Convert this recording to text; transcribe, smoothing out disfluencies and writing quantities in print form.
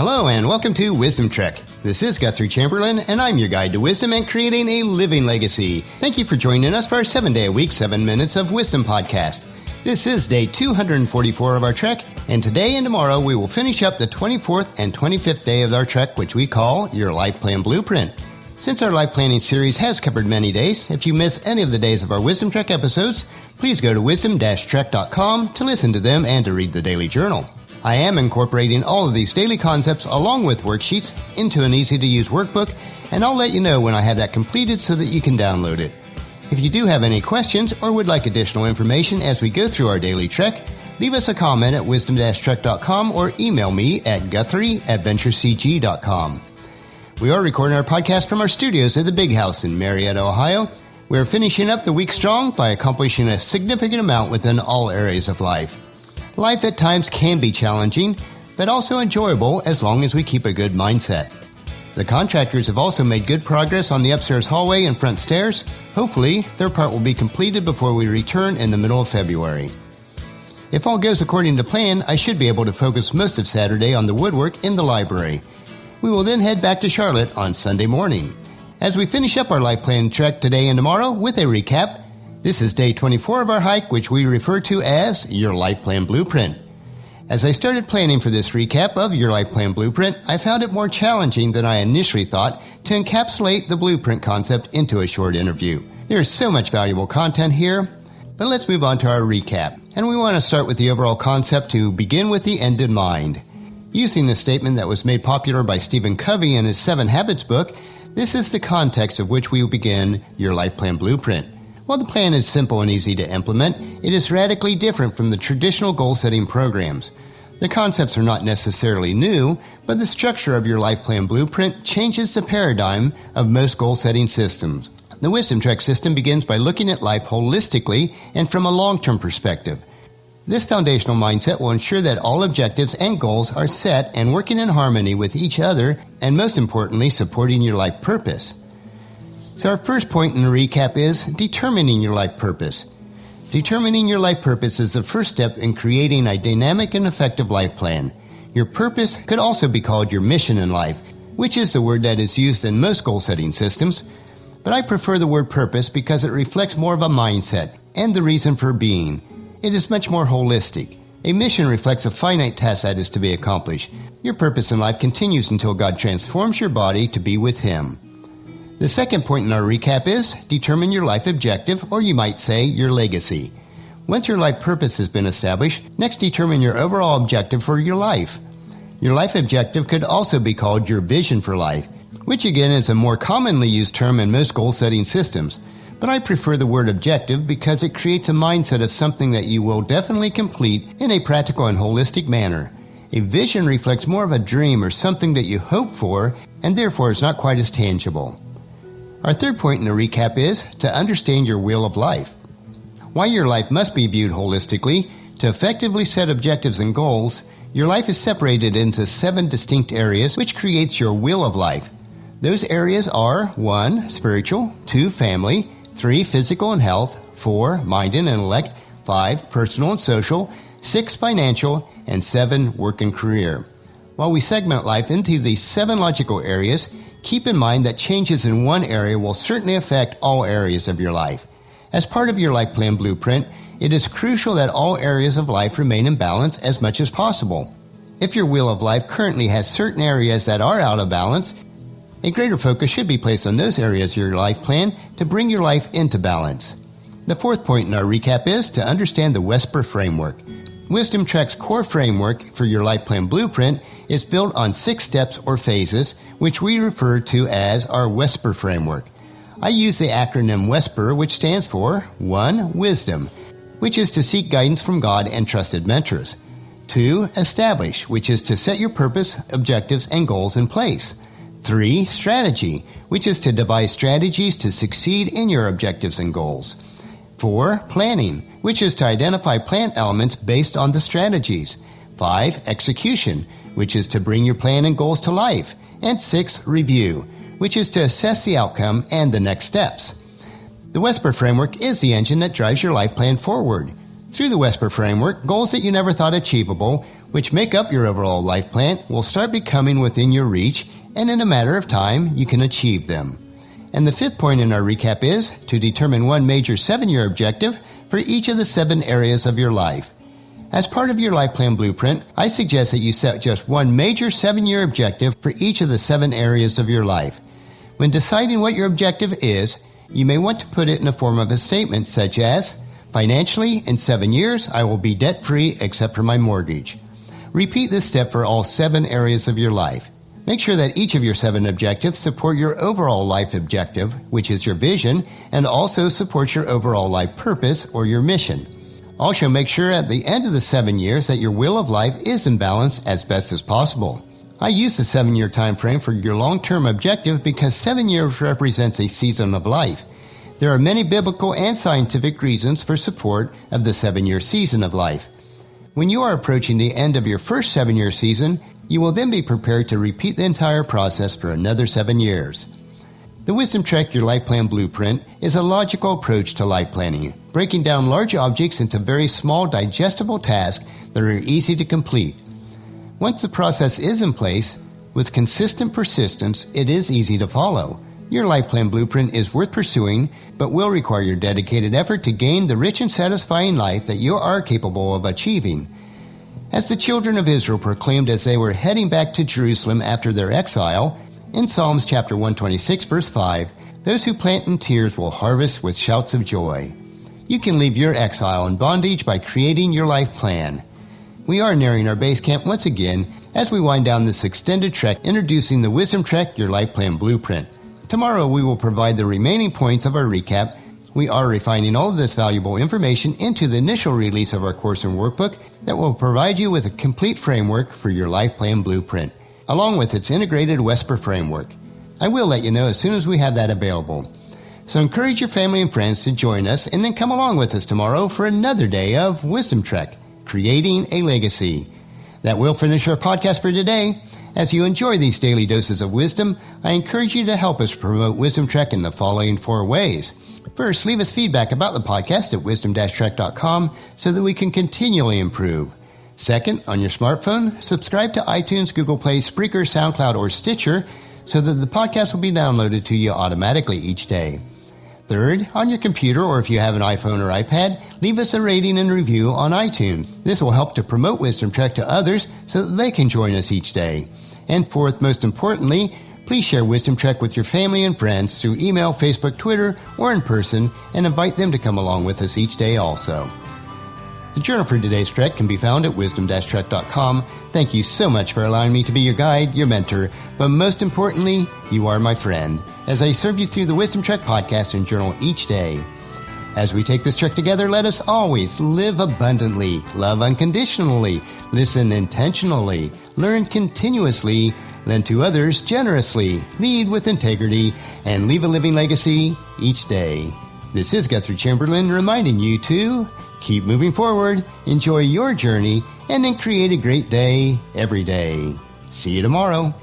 Hello and welcome to Wisdom Trek. This is Guthrie Chamberlain and I'm your guide to wisdom and creating a living legacy. Thank you for joining us for our 7-day-a-week, 7 Minutes of Wisdom podcast. This is day 244 of our trek, and today and tomorrow we will finish up the 24th and 25th day of our trek, which we call Your Life Plan Blueprint. Since our life planning series has covered many days, if you miss any of the days of our Wisdom Trek episodes, please go to wisdom-trek.com to listen to them and to read the daily journal. I am incorporating all of these daily concepts along with worksheets into an easy-to-use workbook, and I'll let you know when I have that completed so that you can download it. If you do have any questions or would like additional information as we go through our daily trek, leave us a comment at wisdom-trek.com or email me at guthrie@venturecg.com. We are recording our podcast from our studios at the Big House in Marietta, Ohio. We are finishing up the week strong by accomplishing a significant amount within all areas of life. Life at times can be challenging, but also enjoyable as long as we keep a good mindset. The contractors have also made good progress on the upstairs hallway and front stairs. Hopefully, their part will be completed before we return in the middle of February. If all goes according to plan, I should be able to focus most of Saturday on the woodwork in the library. We will then head back to Charlotte on Sunday morning. As we finish up our life plan trek today and tomorrow with a recap, this is day 24 of our hike, which we refer to as Your Life Plan Blueprint. As I started planning for this recap of Your Life Plan Blueprint, I found it more challenging than I initially thought to encapsulate the blueprint concept into a short interview. There is so much valuable content here, but let's move on to our recap. And we want to start with the overall concept to begin with the end in mind. Using the statement that was made popular by Steven Covey in his 7 Habits book, this is the context of which we will begin Your Life Plan Blueprint. While the plan is simple and easy to implement, it is radically different from the traditional goal-setting programs. The concepts are not necessarily new, but the structure of your life plan blueprint changes the paradigm of most goal-setting systems. The Wisdom Trek system begins by looking at life holistically and from a long-term perspective. This foundational mindset will ensure that all objectives and goals are set and working in harmony with each other, and most importantly, supporting your life purpose. So our first point in the recap is determining your life purpose. Determining your life purpose is the first step in creating a dynamic and effective life plan. Your purpose could also be called your mission in life, which is the word that is used in most goal-setting systems. But I prefer the word purpose because it reflects more of a mindset and the reason for being. It is much more holistic. A mission reflects a finite task that is to be accomplished. Your purpose in life continues until God transforms your body to be with Him. The second point in our recap is determine your life objective, or you might say your legacy. Once your life purpose has been established, next determine your overall objective for your life. Your life objective could also be called your vision for life, which again is a more commonly used term in most goal-setting systems. But I prefer the word objective because it creates a mindset of something that you will definitely complete in a practical and holistic manner. A vision reflects more of a dream or something that you hope for and therefore is not quite as tangible. Our third point in the recap is to understand your wheel of life. While your life must be viewed holistically, to effectively set objectives and goals, your life is separated into 7 distinct areas which creates your wheel of life. Those areas are 1. Spiritual, 2. Family, 3. Physical and health, 4. Mind and intellect, 5. Personal and social, 6. Financial, and 7. Work and career. While we segment life into these 7 logical areas, keep in mind that changes in one area will certainly affect all areas of your life. As part of your life plan blueprint, it is crucial that all areas of life remain in balance as much as possible. If your wheel of life currently has certain areas that are out of balance, a greater focus should be placed on those areas of your life plan to bring your life into balance. The fourth point in our recap is to understand the Wesper framework. Wisdom Trek's core framework for your life plan blueprint is built on 6 steps or phases, which we refer to as our Wesper framework. I use the acronym Wesper, which stands for 1. Wisdom, which is to seek guidance from God and trusted mentors. 2. Establish, which is to set your purpose, objectives, and goals in place. 3. Strategy, which is to devise strategies to succeed in your objectives and goals. 4. Planning, which is to identify plan elements based on the strategies. 5. Execution, which is to bring your plan and goals to life. And 6. Review, which is to assess the outcome and the next steps. The Wesper framework is the engine that drives your life plan forward. Through the Wesper framework, goals that you never thought achievable which make up your overall life plan, will start becoming within your reach, and in a matter of time, you can achieve them. And the fifth point in our recap is to determine one major 7-year objective for each of the 7 areas of your life. As part of your life plan blueprint, I suggest that you set just one major 7-year objective for each of the 7 areas of your life. When deciding what your objective is, you may want to put it in the form of a statement such as, financially, in 7 years, I will be debt-free except for my mortgage. Repeat this step for all 7 areas of your life. Make sure that each of your 7 objectives support your overall life objective, which is your vision, and also supports your overall life purpose or your mission. Also, make sure at the end of the 7 years that your wheel of life is in balance as best as possible. I use the 7-year time frame for your long-term objective because 7 years represents a season of life. There are many biblical and scientific reasons for support of the 7-year season of life. When you are approaching the end of your first 7-year season, you will then be prepared to repeat the entire process for another 7 years. The Wisdom Trek Your Life Plan Blueprint is a logical approach to life planning, breaking down large objects into very small, digestible tasks that are easy to complete. Once the process is in place, with consistent persistence, it is easy to follow. Your life plan blueprint is worth pursuing, but will require your dedicated effort to gain the rich and satisfying life that you are capable of achieving. As the children of Israel proclaimed as they were heading back to Jerusalem after their exile, in Psalms chapter 126, verse 5, those who plant in tears will harvest with shouts of joy. You can leave your exile and bondage by creating your life plan. We are nearing our base camp once again as we wind down this extended trek introducing the Wisdom Trek Your Life Plan Blueprint. Tomorrow we will provide the remaining points of our recap. We are refining all of this valuable information into the initial release of our course and workbook that will provide you with a complete framework for your life plan blueprint, along with its integrated Whisper framework. I will let you know as soon as we have that available. So encourage your family and friends to join us and then come along with us tomorrow for another day of Wisdom Trek, Creating a Legacy. That will finish our podcast for today. As you enjoy these daily doses of wisdom, I encourage you to help us promote Wisdom Trek in the following 4 ways. First, leave us feedback about the podcast at wisdom-trek.com so that we can continually improve. Second, on your smartphone, subscribe to iTunes, Google Play, Spreaker, SoundCloud, or Stitcher so that the podcast will be downloaded to you automatically each day. Third, on your computer or if you have an iPhone or iPad, leave us a rating and review on iTunes. This will help to promote Wisdom Trek to others so that they can join us each day. And fourth, most importantly, please share Wisdom Trek with your family and friends through email, Facebook, Twitter, or in person, and invite them to come along with us each day also. The journal for today's trek can be found at wisdom-trek.com. Thank you so much for allowing me to be your guide, your mentor, but most importantly, you are my friend, as I serve you through the Wisdom Trek podcast and journal each day. As we take this trek together, let us always live abundantly, love unconditionally, listen intentionally, learn continuously, lend to others generously, lead with integrity, and leave a living legacy each day. This is Guthrie Chamberlain reminding you to keep moving forward, enjoy your journey, and then create a great day every day. See you tomorrow.